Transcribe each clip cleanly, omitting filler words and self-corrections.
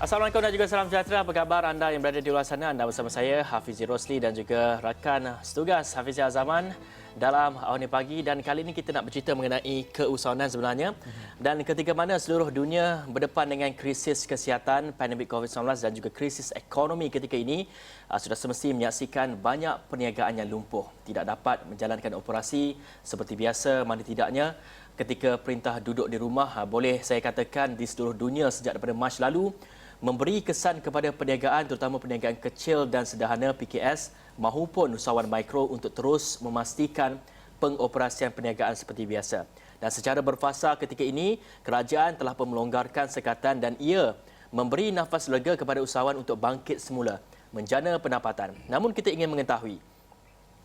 Assalamualaikum dan juga salam sejahtera. Apa khabar anda yang berada di luar sana? Anda bersama saya, Hafizi Rosli dan juga rakan setugas Hafizi Azaman dalam Awal Ni Pagi. Dan kali ini kita nak bercerita mengenai keusahawanan sebenarnya. Dan ketika mana seluruh dunia berdepan dengan krisis kesihatan, pandemik COVID-19 dan juga krisis ekonomi ketika ini, sudah semestinya menyaksikan banyak perniagaan yang lumpuh. Tidak dapat menjalankan operasi seperti biasa, mana tidaknya ketika perintah duduk di rumah, boleh saya katakan di seluruh dunia sejak daripada Mac lalu, memberi kesan kepada perniagaan terutama perniagaan kecil dan sederhana PKS mahupun usahawan mikro untuk terus memastikan pengoperasian perniagaan seperti biasa. Dan secara berfasa ketika ini, kerajaan telah pun melonggarkan sekatan dan ia memberi nafas lega kepada usahawan untuk bangkit semula, menjana pendapatan. Namun kita ingin mengetahui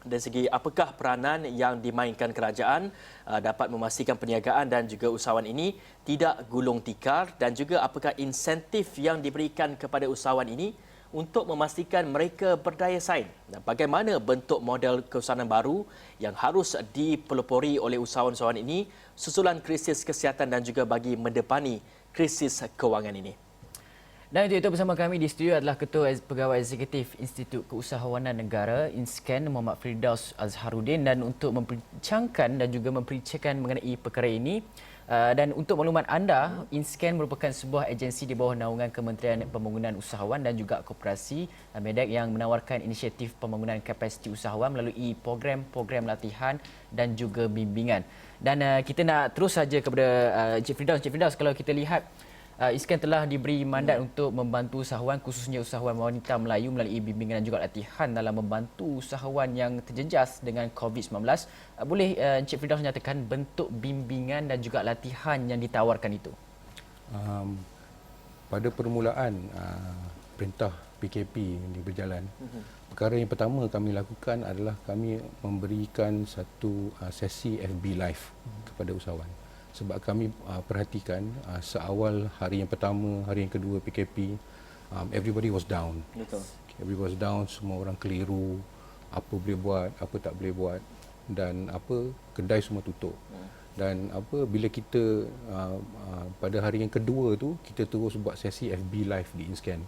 dari segi apakah peranan yang dimainkan kerajaan dapat memastikan perniagaan dan juga usahawan ini tidak gulung tikar, dan juga apakah insentif yang diberikan kepada usahawan ini untuk memastikan mereka berdaya saing, dan bagaimana bentuk model keusahawanan baru yang harus dipelopori oleh usahawan-usahawan ini susulan krisis kesihatan dan juga bagi mendepani krisis kewangan ini. Dan untuk itu bersama kami di studio adalah Ketua Pegawai Eksekutif Institut Keusahawanan Negara INSCAN Muhammad Firdaus Azharuddin, dan untuk membincangkan dan juga memperceritakan mengenai perkara ini. Dan untuk maklumat anda, INSCAN merupakan sebuah agensi di bawah naungan Kementerian Pembangunan Usahawan dan juga Koperasi MEDAK yang menawarkan inisiatif pembangunan kapasiti usahawan melalui program-program latihan dan juga bimbingan. Dan kita nak terus saja kepada Encik Firdaus. Encik Firdaus, kalau kita lihat INSCAN telah diberi mandat untuk membantu usahawan, khususnya usahawan wanita Melayu melalui bimbingan dan juga latihan dalam membantu usahawan yang terjejas dengan COVID-19. Boleh Encik Firdaus nyatakan bentuk bimbingan dan juga latihan yang ditawarkan itu? Pada permulaan perintah PKP ini berjalan, perkara yang pertama kami lakukan adalah kami memberikan satu sesi FB Live kepada usahawan. Sebab kami perhatikan seawal hari yang pertama, hari yang kedua PKP, everybody was down. Betul. Everybody was down, semua orang keliru, apa boleh buat, apa tak boleh buat, dan kedai semua tutup. Dan bila kita pada hari yang kedua tu, kita terus buat sesi FB Live di INSCAN.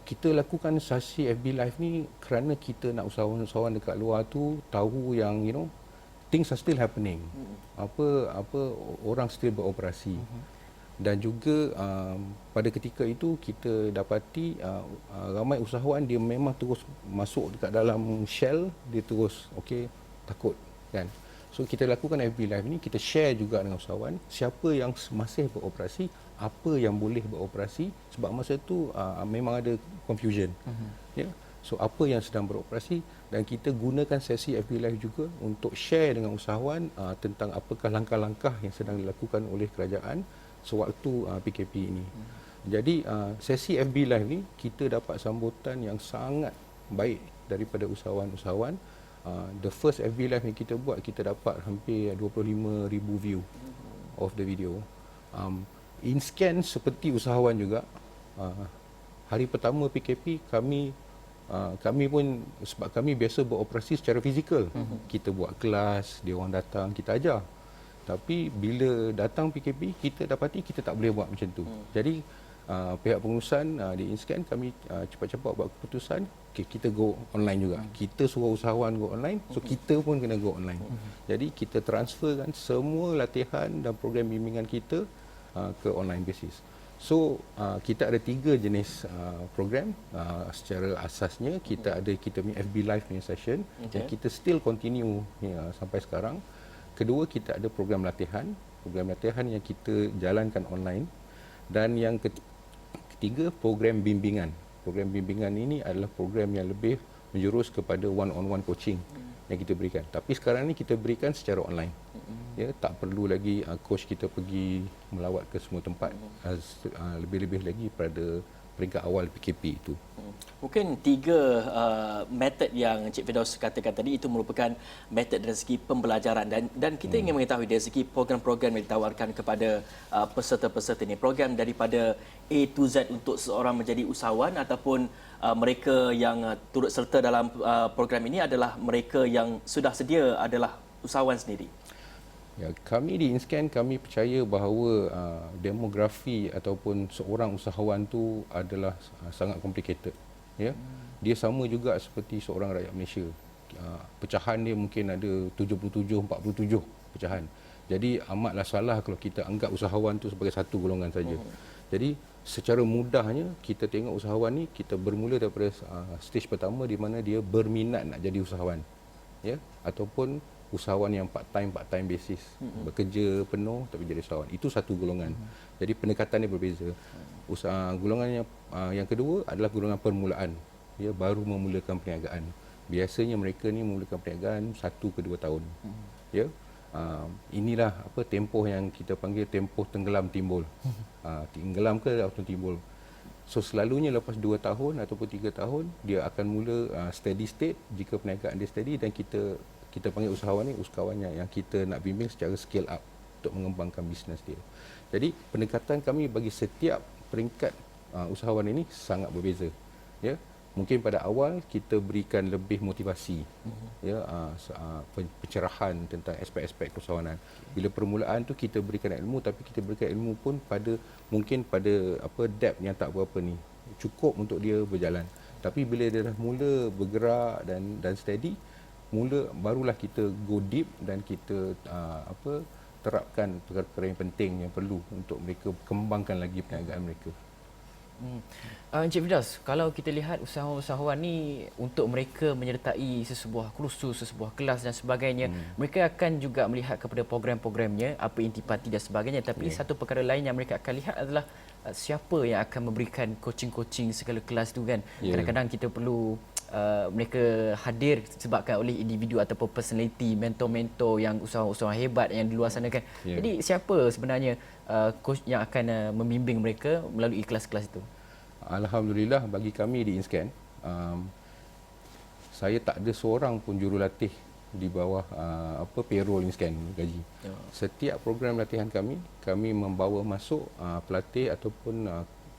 Kita lakukan sesi FB Live ni kerana kita nak usahawan-usahawan dekat luar tu tahu yang things are still happening. Orang still beroperasi. Dan juga pada ketika itu kita dapati ramai usahawan dia memang terus masuk dekat dalam shell, dia terus takut kan. So kita lakukan FB Live ni, kita share juga dengan usahawan siapa yang masih beroperasi, apa yang boleh beroperasi, sebab masa tu memang ada confusion. So apa yang sedang beroperasi, dan kita gunakan sesi FB Live juga untuk share dengan usahawan tentang apakah langkah-langkah yang sedang dilakukan oleh kerajaan sewaktu PKP ini. Jadi sesi FB Live ni kita dapat sambutan yang sangat baik daripada usahawan-usahawan. The first FB Live yang kita buat, kita dapat hampir 25,000 view of the video. INSCAN seperti usahawan juga, hari pertama PKP kami pun, sebab kami biasa beroperasi secara fizikal, kita buat kelas, dia orang datang, kita ajar. Tapi bila datang PKP, kita dapati kita tak boleh buat macam tu. Jadi pihak pengurusan di INSCAN, kami cepat-cepat buat keputusan, kita go online juga. Kita suruh usahawan go online, so kita pun kena go online. Jadi kita transferkan semua latihan dan program bimbingan kita ke online basis. So kita ada 3 jenis program. Secara asasnya kita punya FB Live punya session, dan kita still continue sampai sekarang. Kedua, kita ada program latihan yang kita jalankan online. Dan yang ketiga, program bimbingan. Program bimbingan ini adalah program yang lebih menjurus kepada one-on-one coaching yang kita berikan. Tapi sekarang ni kita berikan secara online. Tak perlu lagi coach kita pergi melawat ke semua tempat, lebih-lebih lagi pada peringkat awal PKP itu. Mungkin 3 metod yang Encik Firdaus katakan tadi itu merupakan metod dari segi pembelajaran, dan kita ingin mengetahui dari segi program-program yang ditawarkan kepada peserta-peserta ini. Program daripada A to Z untuk seorang menjadi usahawan, ataupun mereka yang turut serta dalam program ini adalah mereka yang sudah sedia adalah usahawan sendiri. Ya, kami di InScan kami percaya bahawa demografi ataupun seorang usahawan tu adalah sangat complicated. Ya. Dia sama juga seperti seorang rakyat Malaysia. Pecahan dia mungkin ada 77, 47 pecahan. Jadi amatlah salah kalau kita anggap usahawan tu sebagai satu golongan saja. Jadi secara mudahnya kita tengok usahawan ni, kita bermula daripada stage pertama di mana dia berminat nak jadi usahawan. Ya, ataupun usahawan yang part time basis, bekerja penuh tapi jadi usahawan. Itu satu golongan. Jadi pendekatannya berbeza. Golongan yang kedua adalah golongan permulaan. Ya, baru memulakan perniagaan. Biasanya mereka ni memulakan perniagaan 1 ke 2 tahun. Ya. Inilah tempoh yang kita panggil tempoh tenggelam timbul. Tenggelam ke atau timbul. So selalunya lepas 2 tahun ataupun 3 tahun dia akan mula steady state jika perniagaan dia steady, dan kita panggil usahawan ni usahawan yang kita nak bimbing secara scale up untuk mengembangkan bisnes dia. Jadi pendekatan kami bagi setiap peringkat usahawan ini sangat berbeza. Ya, mungkin pada awal kita berikan lebih motivasi, ya, pencerahan tentang aspek-aspek keusahawanan. Bila permulaan tu kita berikan ilmu, tapi kita berikan ilmu pun mungkin pada depth yang tak berapa ni, cukup untuk dia berjalan. Tapi bila dia dah mula bergerak dan steady, barulah kita go deep dan kita terapkan perkara-perkara yang penting yang perlu untuk mereka kembangkan lagi perniagaan mereka. Encik Firdaus, kalau kita lihat usahawan ni, untuk mereka menyertai sesebuah kursus, sesebuah kelas dan sebagainya, mereka akan juga melihat kepada program-programnya, apa intipati dan sebagainya. Tapi satu perkara lain yang mereka akan lihat adalah siapa yang akan memberikan coaching-coaching segala kelas tu kan. Kadang-kadang kita perlu mereka hadir disebabkan oleh individu ataupun personality, mentor-mentor yang usahawan-usahawan hebat yang di luar sana kan. Jadi siapa sebenarnya coach yang akan membimbing mereka melalui kelas-kelas itu? Alhamdulillah bagi kami di InScan, saya tak ada seorang pun jurulatih di bawah payroll InScan gaji. Setiap program latihan kami membawa masuk pelatih ataupun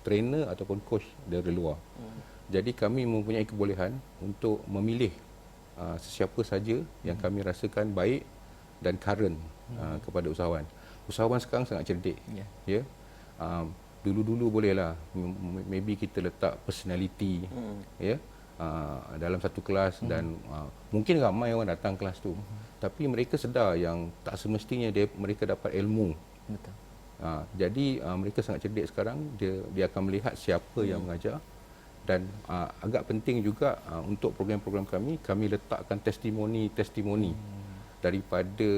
trainer ataupun coach dari luar. Jadi kami mempunyai kebolehan untuk memilih sesiapa saja yang kami rasakan baik dan current kepada usahawan. Usahawan sekarang sangat cerdik. Ya. Dulu-dulu bolehlah maybe kita letak personality ya dalam satu kelas dan mungkin ramai orang datang kelas tu. Tapi mereka sedar yang tak semestinya mereka dapat ilmu. Betul. Jadi mereka sangat cerdik sekarang, dia akan melihat siapa yang mengajar. Dan agak penting juga untuk program-program kami letakkan testimoni daripada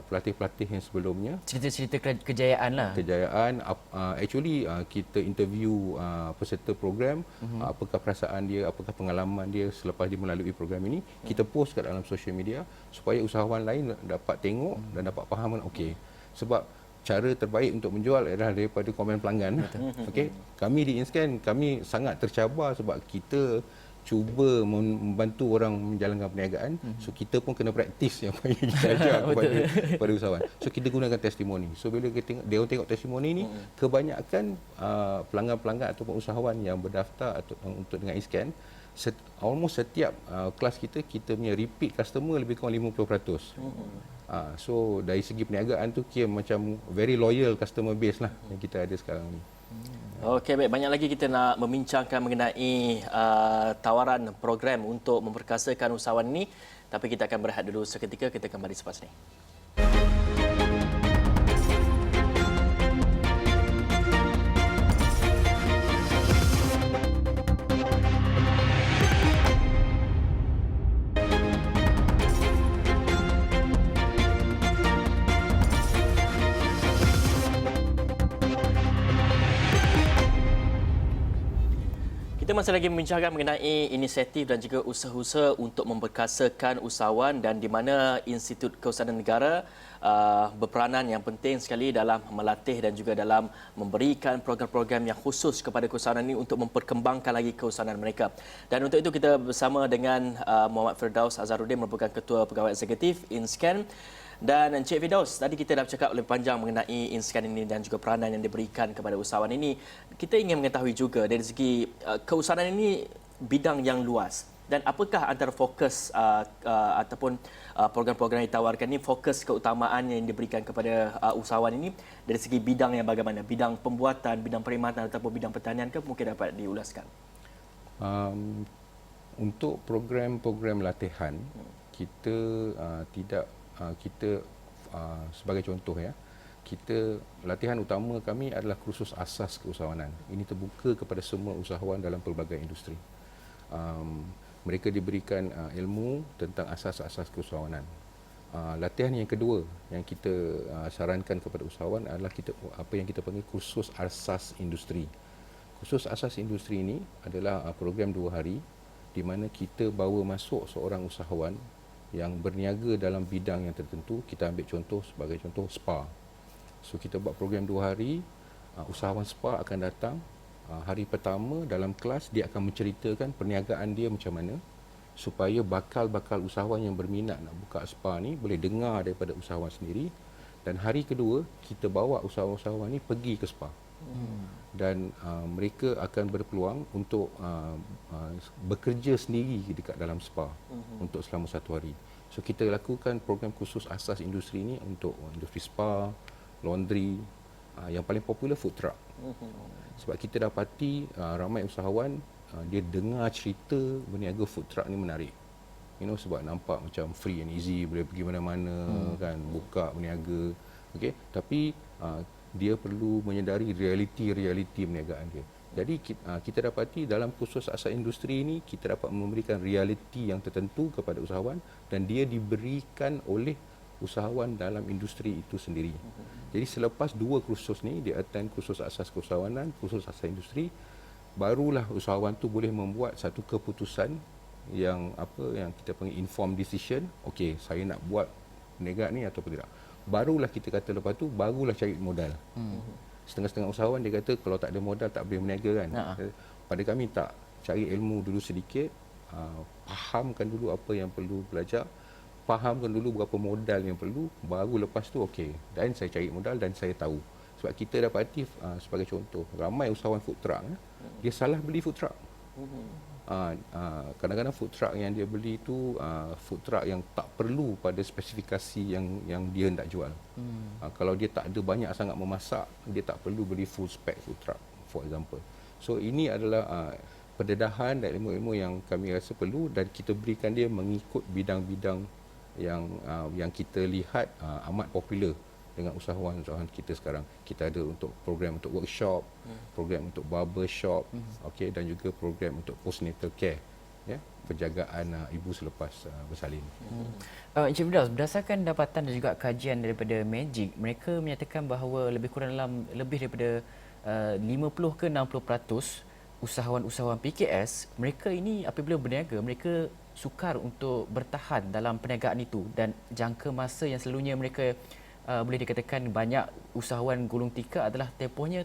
pelatih-pelatih yang sebelumnya. Cerita-cerita kejayaan lah. Kejayaan, actually kita interview peserta program, apakah perasaan dia, apakah pengalaman dia selepas dia melalui program ini. Kita post kat dalam social media supaya usahawan lain dapat tengok dan dapat faham. Okey, sebab cara terbaik untuk menjual adalah daripada komen pelanggan. Okey, kami di InScan kami sangat tercabar sebab kita cuba membantu orang menjalankan perniagaan. So kita pun kena praktis yang kita ajar kepada usahawan. So kita gunakan testimoni. So bila dia tengok testimoni ni, kebanyakan pelanggan-pelanggan ataupun usahawan yang berdaftar untuk dengan InScan, almost setiap kelas kita punya repeat customer lebih kurang 50%. So dari segi perniagaan tu kira macam very loyal customer base lah yang kita ada sekarang ni. Okey, baik. Banyak lagi kita nak membincangkan mengenai tawaran program untuk memperkasakan usahawan ini. Tapi kita akan berehat dulu seketika. Kita kembali selepas ini. Kita masih lagi membincangkan mengenai inisiatif dan juga usaha-usaha untuk memperkasakan usahawan, dan di mana Institut Keusahawanan Negara berperanan yang penting sekali dalam melatih dan juga dalam memberikan program-program yang khusus kepada keusahawanan ini untuk memperkembangkan lagi keusahawanan mereka. Dan untuk itu kita bersama dengan Muhammad Firdaus Azharuddin, merupakan Ketua Pegawai Eksekutif InScan. Dan Encik Firdaus, tadi kita dah bercakap lebih panjang mengenai InScan ini dan juga peranan yang diberikan kepada usahawan ini. Kita ingin mengetahui juga dari segi keusahawanan ini bidang yang luas. Dan apakah antara fokus ataupun program-program yang ditawarkan ini, fokus keutamaan yang diberikan kepada usahawan ini dari segi bidang yang bagaimana? Bidang pembuatan, bidang perkhidmatan ataupun bidang pertanian ke, mungkin dapat diulaskan? Untuk program-program latihan, kita sebagai contoh ya, kita latihan utama kami adalah kursus asas keusahawanan. Ini terbuka kepada semua usahawan dalam pelbagai industri. Mereka diberikan ilmu tentang asas-asas keusahawanan. Latihan yang kedua yang kita sarankan kepada usahawan adalah apa yang kita panggil kursus asas industri. Kursus asas industri ini adalah program 2 hari di mana kita bawa masuk seorang usahawan yang berniaga dalam bidang yang tertentu. Kita ambil contoh, sebagai contoh spa. So kita buat program 2 hari, usahawan spa akan datang. Hari pertama dalam kelas dia akan menceritakan perniagaan dia macam mana supaya bakal usahawan yang berminat nak buka spa ni boleh dengar daripada usahawan sendiri. Dan hari kedua kita bawa usahawan-usahawan ni pergi ke spa. Dan mereka akan berpeluang untuk bekerja sendiri dekat dalam spa untuk selama 1 hari. So kita lakukan program khusus asas industri ini untuk industri spa, laundry, yang paling popular food truck. Sebab kita dapati ramai usahawan dia dengar cerita berniaga food truck ni menarik. Sebab nampak macam free and easy, boleh pergi mana-mana kan, buka berniaga. Okey, tapi dia perlu menyedari realiti perniagaan dia. Jadi kita dapati dalam kursus asas industri ini kita dapat memberikan realiti yang tertentu kepada usahawan dan dia diberikan oleh usahawan dalam industri itu sendiri. Jadi selepas 2 kursus ni, dia attend kursus asas keusahawanan, kursus asas industri, barulah usahawan tu boleh membuat satu keputusan yang kita panggil informed decision. Okey, saya nak buat perniagaan ni atau tidak. Barulah kita kata lepas tu, barulah cari modal. Setengah-setengah usahawan dia kata kalau tak ada modal tak boleh berniaga kan. Pada kami tak, cari ilmu dulu sedikit, fahamkan dulu apa yang perlu belajar, fahamkan dulu berapa modal yang perlu, baru lepas tu okey, dan saya cari modal dan saya tahu. Sebab kita dapati sebagai contoh, ramai usahawan food truck dia salah beli food truck. Kadang-kadang food truck yang dia beli tu food truck yang tak perlu pada spesifikasi yang dia nak jual. Kalau dia tak ada banyak sangat memasak, dia tak perlu beli full spec food truck, for example. So ini adalah pendedahan dan ilmu-ilmu yang kami rasa perlu dan kita berikan dia mengikut bidang-bidang yang kita lihat amat popular dengan usahawan-usahawan kita sekarang. Kita ada untuk program untuk workshop, program untuk barber shop, okey, dan juga program untuk postnatal care, ya, penjagaan ibu selepas bersalin. Encik Firdaus, berdasarkan dapatan dan juga kajian daripada Magic, mereka menyatakan bahawa lebih kurang dalam lebih daripada 50 ke 60% usahawan-usahawan PKS, mereka ini apabila berniaga, mereka sukar untuk bertahan dalam perniagaan itu dan jangka masa yang selalunya mereka boleh dikatakan banyak usahawan gulung tikar adalah tempohnya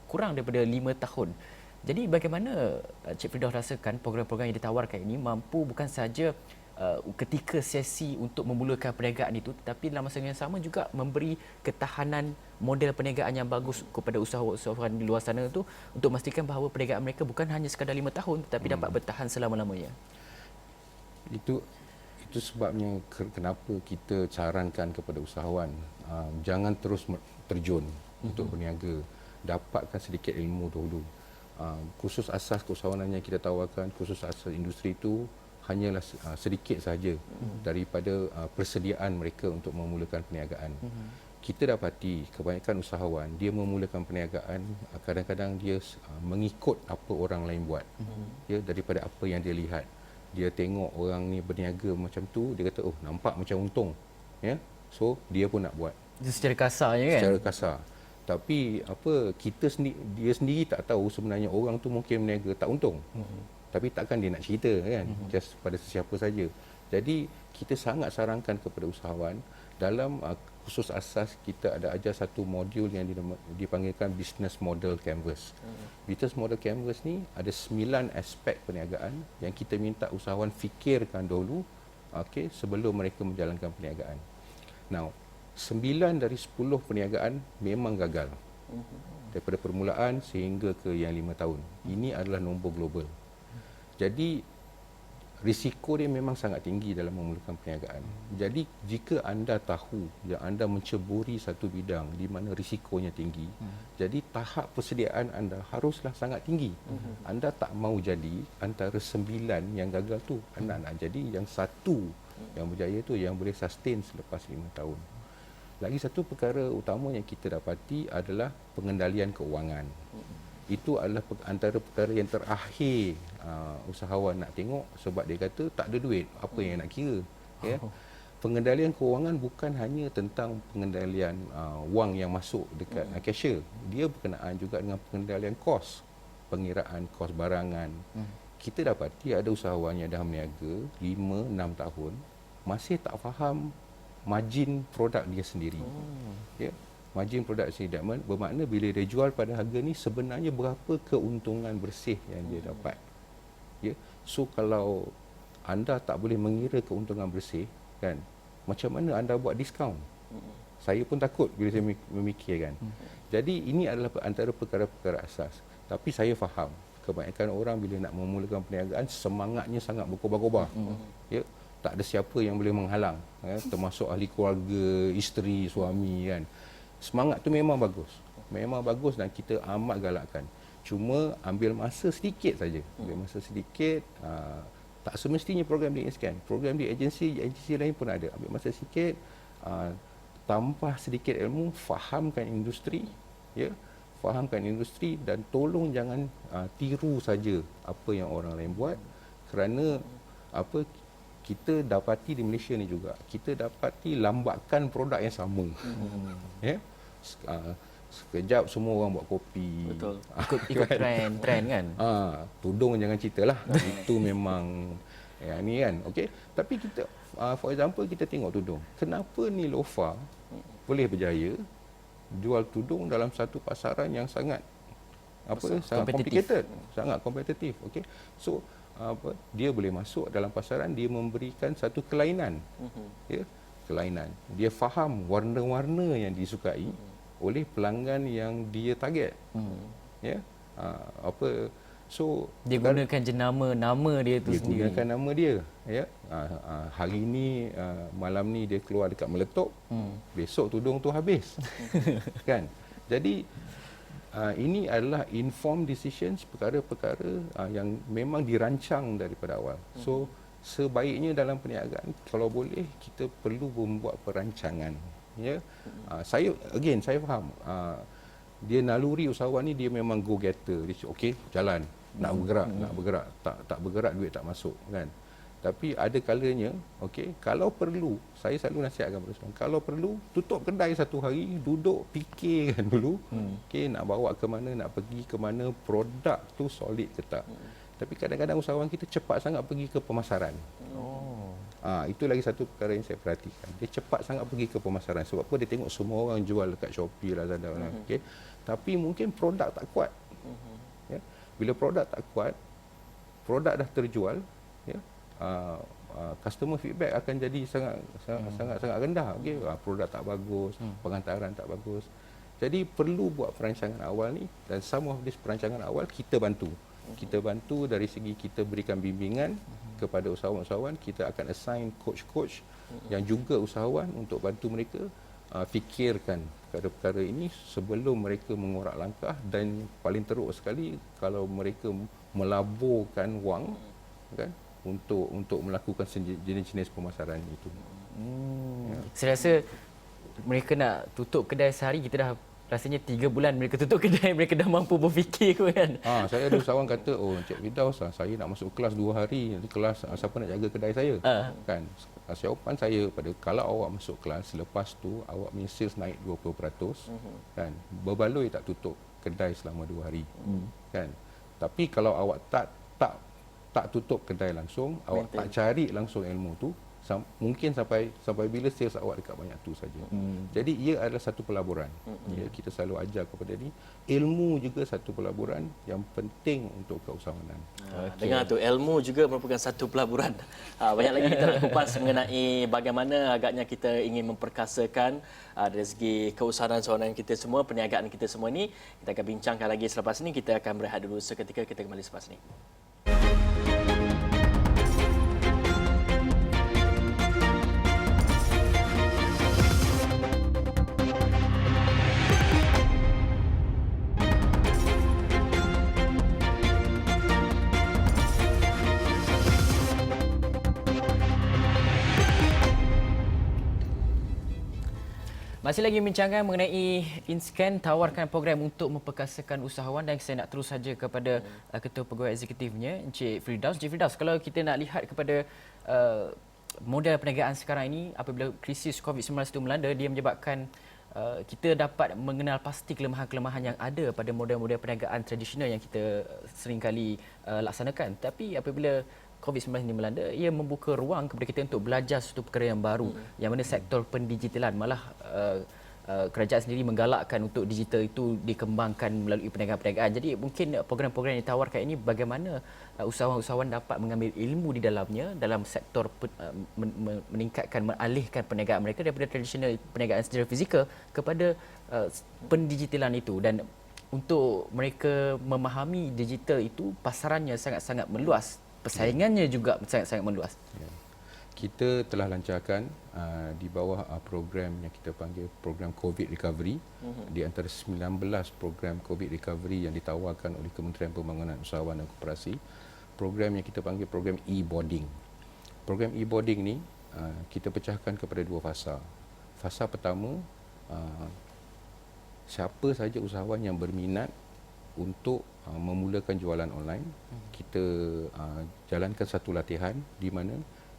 kurang daripada 5 tahun. Jadi bagaimana Cik Firdaus rasakan program-program yang ditawarkan ini mampu bukan sahaja ketika sesi untuk memulakan perniagaan itu, tetapi dalam masa yang sama juga memberi ketahanan model perniagaan yang bagus kepada usahawan-usahawan di luar sana itu untuk memastikan bahawa perniagaan mereka bukan hanya sekadar 5 tahun tetapi dapat bertahan selama-lamanya. Itu sebabnya kenapa kita sarankan kepada usahawan jangan terus terjun untuk berniaga, dapatkan sedikit ilmu dahulu. Kursus asas keusahawanan yang kita tawarkan, kursus asas industri itu hanyalah sedikit sahaja daripada persediaan mereka untuk memulakan perniagaan. Kita dapati kebanyakan usahawan dia memulakan perniagaan kadang-kadang dia mengikut apa orang lain buat, ya, daripada apa yang dia lihat. Dia tengok orang ni berniaga macam tu, dia kata, oh nampak macam untung, ya, so dia pun nak buat. Itu secara kasarnya kan? Secara kasar. Tapi dia sendiri tak tahu sebenarnya orang tu mungkin berniaga tak untung. Tapi takkan dia nak cerita kan, just pada sesiapa saja. Jadi kita sangat sarankan kepada usahawan dalam khusus asas kita ada ajar satu modul yang dipanggilkan business model canvas. Business model canvas ni ada 9 aspek perniagaan yang kita minta usahawan fikirkan dulu, okey, sebelum mereka menjalankan perniagaan. Now, 9 dari 10 perniagaan memang gagal. Daripada permulaan sehingga ke yang 5 tahun. Ini adalah nombor global. Jadi risiko dia memang sangat tinggi dalam memulakan perniagaan. Jadi jika anda tahu yang anda menceburi satu bidang di mana risikonya tinggi, jadi tahap persediaan anda haruslah sangat tinggi. Anda tak mau jadi antara 9 yang gagal tu. Anda nak jadi yang satu yang berjaya tu, yang boleh sustain selepas 5 tahun. Lagi satu perkara utama yang kita dapati adalah pengendalian keuangan. Itu adalah antara perkara yang terakhir usahawan nak tengok, sebab dia kata tak ada duit, apa yang nak kira, ya. Pengendalian keuangan bukan hanya tentang pengendalian wang yang masuk dekat cashier, dia berkenaan juga dengan pengendalian kos, pengiraan kos barangan. Kita dapati ada usahawan yang dah berniaga 5-6 tahun masih tak faham margin produk dia sendiri, ya. Margin produk sendiri bermakna bila dia jual pada harga ni sebenarnya berapa keuntungan bersih yang dia dapat, ya. So kalau anda tak boleh mengira keuntungan bersih, kan, macam mana anda buat diskaun? Saya pun takut bila saya memikirkan. Jadi ini adalah antara perkara-perkara asas. Tapi saya faham kebanyakan orang bila nak memulakan perniagaan semangatnya sangat berkobar-kobar, ya. Tak ada siapa yang boleh menghalang, ya, termasuk ahli keluarga, isteri, suami, kan. Semangat tu memang bagus dan kita amat galakkan. Cuma ambil masa sedikit saja. Ambil masa sedikit. Tak semestinya program di Inscan. Program di agensi lain pun ada. Ambil masa sedikit, tambah sedikit ilmu, fahamkan industri, ya. Fahamkan industri dan tolong jangan tiru saja apa yang orang lain buat, kerana apa kita dapati di Malaysia ni juga, kita dapati lambakan produk yang sama. Ya. Sekejap semua orang buat kopi. Betul. Ikut trend kan. Tudung jangan ceritalah. Itu memang ni kan. Okey. Tapi kita for example kita tengok tudung. Kenapa ni Lofa boleh berjaya jual tudung dalam satu pasaran yang sangat sangat complicated, sangat kompetitif. Okey. So dia boleh masuk dalam pasaran, dia memberikan satu kelainan, ya, kelainan. Dia faham warna-warna yang disukai oleh pelanggan yang dia target, ya. So dia gunakan jenama nama dia tu sendiri. Dia gunakan nama dia, ya. Hari ni malam ni dia keluar dekat Meletup, besok tudung tu habis, kan. Jadi ini adalah informed decisions, perkara-perkara yang memang dirancang daripada awal. So sebaiknya dalam perniagaan kalau boleh kita perlu membuat perancangan, ya. Saya faham dia naluri usahawan ni, dia memang go getter. Dia okey, jalan, nak bergerak, tak bergerak duit tak masuk, kan. Tapi ada kalanya, okey, kalau perlu, saya selalu nasihatkan pada orang, kalau perlu tutup kedai satu hari, duduk fikirkan dulu, okey, nak bawa ke mana, nak pergi ke mana, produk tu solid ke tak. Tapi kadang-kadang usahawan kita cepat sangat pergi ke pemasaran. Itu lagi satu perkara yang saya perhatikan. Dia cepat sangat pergi ke pemasaran. Sebab apa? Dia tengok semua orang jual dekat Shopee, Lazada, okey. Tapi mungkin produk tak kuat. Ya. Bila produk tak kuat, produk dah terjual, ya. Customer feedback akan jadi sangat rendah. Okey, produk tak bagus, pengantaran tak bagus. Jadi perlu buat perancangan awal ni, dan some of this perancangan awal kita bantu. Kita bantu dari segi kita berikan bimbingan kepada usahawan-usahawan, kita akan assign coach-coach yang juga usahawan untuk bantu mereka fikirkan perkara-perkara ini sebelum mereka mengorak langkah, dan paling teruk sekali kalau mereka melaburkan wang, kan, untuk melakukan jenis-jenis pemasaran itu. Ya. Saya rasa mereka nak tutup kedai sehari, kita dah rasanya 3 bulan mereka tutup kedai, mereka dah mampu berfikir kan. Saya ada usahawan kata, Encik Firdaus, saya nak masuk kelas 2 hari, nanti kelas siapa nak jaga kedai saya? Kan. Jawapan saya pada, kalau awak masuk kelas, selepas tu awak punya sales naik 20%, kan. Berbaloi tak tutup kedai selama 2 hari. Kan. Tapi kalau awak tak tutup kedai langsung, awak tak cari langsung ilmu tu, mungkin sampai bila sales awak dekat banyak tu saja. Jadi ia adalah satu pelaburan. Ya, kita selalu ajar kepada ni, ilmu juga satu pelaburan yang penting untuk keusahawanan. Dengar tu, ilmu juga merupakan satu pelaburan. Banyak lagi kita nak kupas mengenai bagaimana agaknya kita ingin memperkasakan dari segi keusahawanan kita semua, perniagaan kita semua ni. Kita akan bincangkan lagi selepas ini. Kita akan berehat dulu seketika, kita kembali selepas ini. Masih lagi bincangkan mengenai InScan tawarkan program untuk memperkasakan usahawan, dan saya nak terus saja kepada Ketua Pegawai Eksekutifnya Encik Firdaus. Encik Firdaus, kalau kita nak lihat kepada model perniagaan sekarang ini, apabila krisis COVID-19 itu melanda, dia menyebabkan kita dapat mengenal pasti kelemahan-kelemahan yang ada pada model-model perniagaan tradisional yang kita seringkali laksanakan. Tapi apabila COVID-19 ini melanda, ia membuka ruang kepada kita untuk belajar sesuatu perkara yang baru, yang mana sektor pendigitalan. Malah kerajaan sendiri menggalakkan untuk digital itu dikembangkan melalui perniagaan-perniagaan. Jadi mungkin program-program yang ditawarkan ini, bagaimana usahawan-usahawan dapat mengambil ilmu di dalamnya dalam sektor meningkatkan, mengalihkan perniagaan mereka daripada tradisional perniagaan secara fizikal kepada pendigitalan itu. Dan untuk mereka memahami digital itu, pasarannya sangat-sangat meluas, persaingannya juga sangat-sangat meluas. Ya. Kita telah lancarkan di bawah program yang kita panggil program COVID Recovery. Di antara 19 program COVID Recovery yang ditawarkan oleh Kementerian Pembangunan Usahawan dan Koperasi, program yang kita panggil program e-boarding. Program e-boarding ni kita pecahkan kepada dua fasa. Fasa pertama, siapa saja usahawan yang berminat untuk memulakan jualan online, kita jalankan satu latihan di mana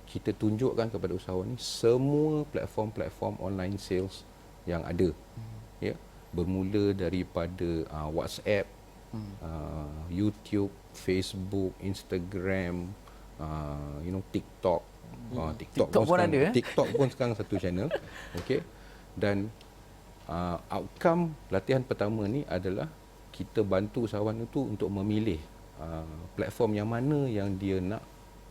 kita tunjukkan kepada usahawan ni semua platform-platform online sales yang ada. Ya, bermula daripada WhatsApp, YouTube, Facebook, Instagram, TikTok. TikTok pun sekarang, ada, TikTok pun sekarang satu channel. Okey. Dan outcome latihan pertama ni adalah kita bantu usahawan itu untuk memilih platform yang mana yang dia nak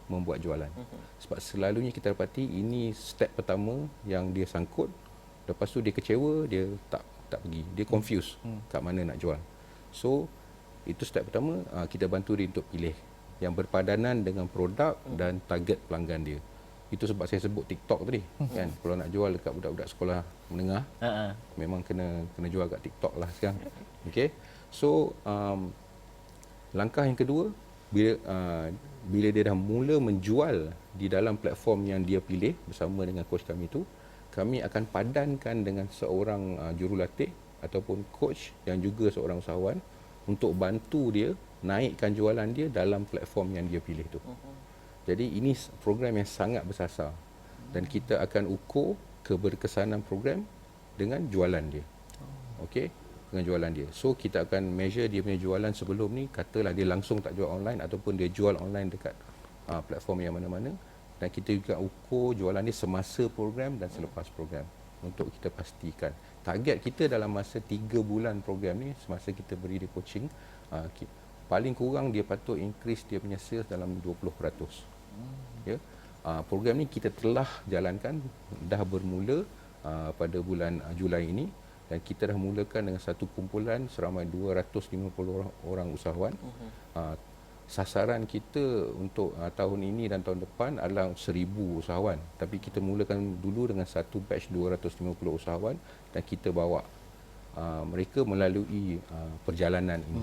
membuat jualan. Sebab selalunya kita dapati ini step pertama yang dia sangkut, lepas tu dia kecewa, dia tak pergi, dia confused kat mana nak jual. So itu step pertama, kita bantu dia untuk pilih yang berpadanan dengan produk dan target pelanggan dia. Itu sebab saya sebut TikTok tadi, kan. Kalau nak jual dekat budak-budak sekolah menengah, memang kena jual kat TikTok lah sekarang. Okey. So langkah yang kedua, bila dia dah mula menjual di dalam platform yang dia pilih bersama dengan coach kami itu, kami akan padankan dengan seorang jurulatih ataupun coach yang juga seorang usahawan untuk bantu dia naikkan jualan dia dalam platform yang dia pilih tu. Jadi ini program yang sangat bersasar dan kita akan ukur keberkesanan program dengan jualan dia. Okey, dengan jualan dia. So kita akan measure dia punya jualan sebelum ni, katalah dia langsung tak jual online ataupun dia jual online dekat platform yang mana-mana, dan kita juga ukur jualan dia semasa program dan selepas program untuk kita pastikan. Target kita dalam masa 3 bulan program ni, semasa kita beri dia coaching, paling kurang dia patut increase dia punya sales dalam 20%. Ya. Program ni kita telah jalankan, dah bermula pada bulan Julai ini, dan kita dah mulakan dengan satu kumpulan seramai 250 orang usahawan. Sasaran kita untuk tahun ini dan tahun depan adalah 1000 usahawan, tapi kita mulakan dulu dengan satu batch 250 usahawan dan kita bawa mereka melalui perjalanan ini.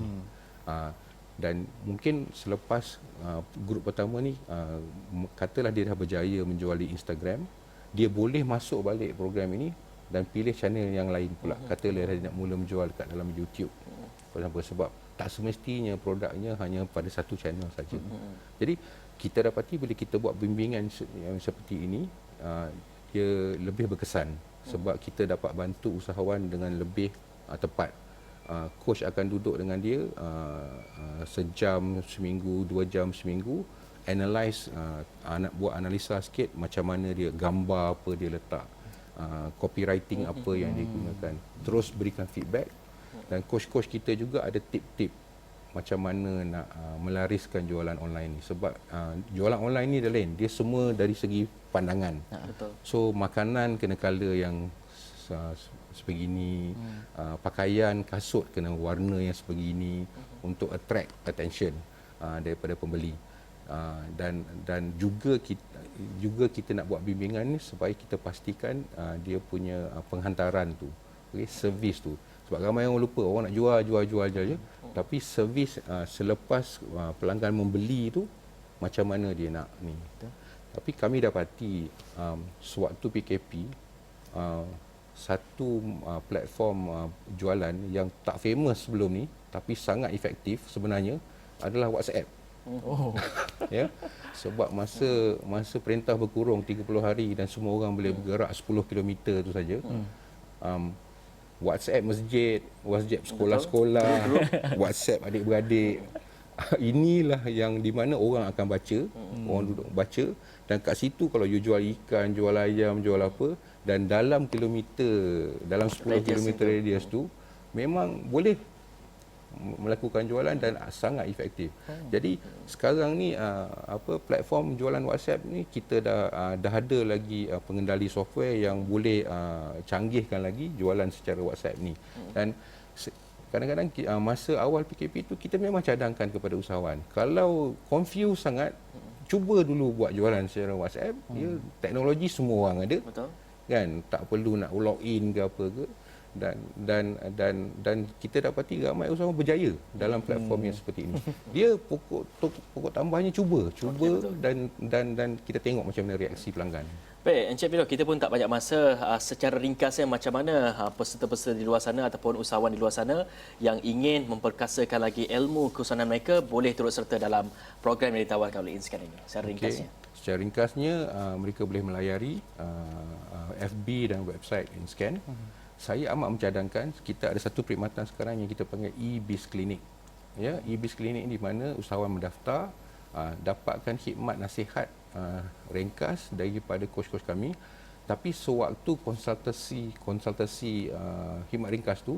Dan mungkin selepas grup pertama ni, katalah dia dah berjaya menjual di Instagram, dia boleh masuk balik program ini dan pilih channel yang lain pula. Katalah dia nak mula menjual kat dalam YouTube, sebab tak semestinya produknya hanya pada satu channel saja. Jadi kita dapati bila kita buat bimbingan yang seperti ini, dia lebih berkesan sebab kita dapat bantu usahawan dengan lebih tepat. Coach akan duduk dengan dia sejam seminggu, 2 jam seminggu, analyse, buat analisa sikit macam mana dia, gambar apa dia letak, copywriting apa yang dia gunakan, terus berikan feedback. Dan coach-coach kita juga ada tip-tip macam mana nak melariskan jualan online ni. Sebab jualan online ni dah lain, dia semua dari segi pandangan. Betul. So makanan kena color yang sebegini, pakaian, kasut kena warna yang sebegini untuk attract attention daripada pembeli. Dan juga kita nak buat bimbingan ni supaya kita pastikan dia punya penghantaran tu, servis tu. Sebab ramai orang lupa, orang nak jual je. Tapi servis selepas pelanggan membeli tu, macam mana dia nak ni. Tapi kami dapati sewaktu PKP, satu platform jualan yang tak famous sebelum ni tapi sangat efektif sebenarnya adalah WhatsApp. Oh. Ya. Sebab masa perintah berkurung 30 hari dan semua orang boleh bergerak 10 km tu saja. WhatsApp masjid, WhatsApp sekolah-sekolah, WhatsApp adik-beradik. Inilah yang di mana orang akan baca, orang duduk baca, dan kat situ kalau you jual ikan, jual ayam, jual apa, dan dalam 10 kilometer radius tu memang boleh melakukan jualan dan sangat efektif. Jadi sekarang ni platform jualan WhatsApp ni kita dah ada lagi pengendali software yang boleh canggihkan lagi jualan secara WhatsApp ni. Dan kadang-kadang masa awal PKP tu kita memang cadangkan kepada usahawan. Kalau confused sangat, cuba dulu buat jualan secara WhatsApp. Ya, teknologi semua orang ada. Betul. Kan, tak perlu nak login ke apa ke. Dan kita dapati ramai usahawan berjaya dalam platform yang seperti ini. Dia pokok tambahnya cuba dan kita tengok macam mana reaksi pelanggan. Baik, Encik Fidau, kita pun tak banyak masa. Secara ringkasnya macam mana peserta-peserta di luar sana ataupun usahawan di luar sana yang ingin memperkasakan lagi ilmu keusahawanan mereka boleh turut serta dalam program yang ditawarkan oleh InScan ini. Secara ringkasnya. Secara ringkasnya mereka boleh melayari FB dan website InScan. Saya amat mencadangkan kita ada satu perkhidmatan sekarang yang kita panggil e-biz clinic. Ya, e-biz clinic di mana usahawan mendaftar, dapatkan khidmat nasihat ringkas daripada coach-coach kami, tapi sewaktu konsultasi khidmat ringkas tu,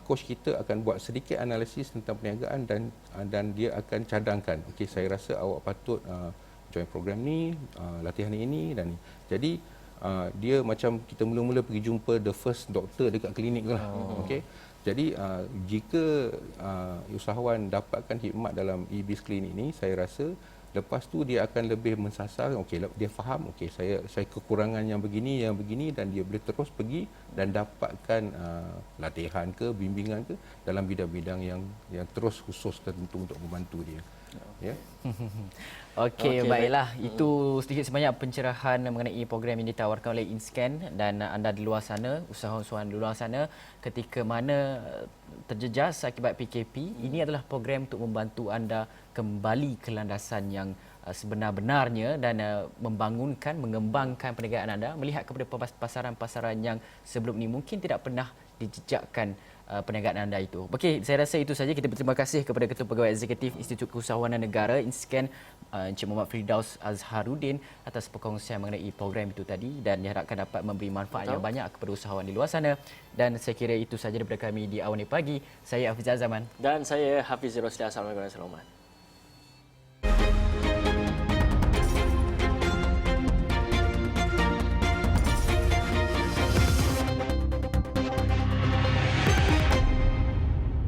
coach kita akan buat sedikit analisis tentang perniagaan dan dia akan cadangkan, okey, saya rasa awak patut join program ni, latihan ini dan ni. Jadi dia macam kita mula-mula pergi jumpa the first doctor dekat klinik lah. Okey. Jadi jika usahawan dapatkan khidmat dalam e-biz clinic ni, saya rasa lepas tu dia akan lebih mensasar. Okey, dia faham, okey, saya kekurangan yang begini dan dia boleh terus pergi dan dapatkan latihan ke bimbingan ke dalam bidang-bidang yang terus khusus tertentu untuk membantu dia. Ya. Okey, baiklah. Itu sedikit sebanyak pencerahan mengenai program yang ditawarkan oleh InScan, dan anda di luar sana, usahawan-usahawan di luar sana ketika mana terjejas akibat PKP, ini adalah program untuk membantu anda kembali ke landasan yang sebenar-benarnya dan mengembangkan perniagaan anda, melihat kepada pasaran-pasaran yang sebelum ini mungkin tidak pernah dijejakkan perniagaan anda itu. Okey, saya rasa itu saja. Kita berterima kasih kepada Ketua Pegawai Eksekutif Institut Keusahawanan Negara InScan, Encik Muhammad Firdaus Azharuddin, atas perkongsian mengenai program itu tadi, dan diharapkan dapat memberi manfaat yang banyak kepada usahawan di luar sana. Dan saya kira itu saja daripada kami di Awal Ni Pagi. Saya Hafiz Azaman. Dan saya Hafiz Rosli. Assalamualaikum warahmatullahi wabarakatuh.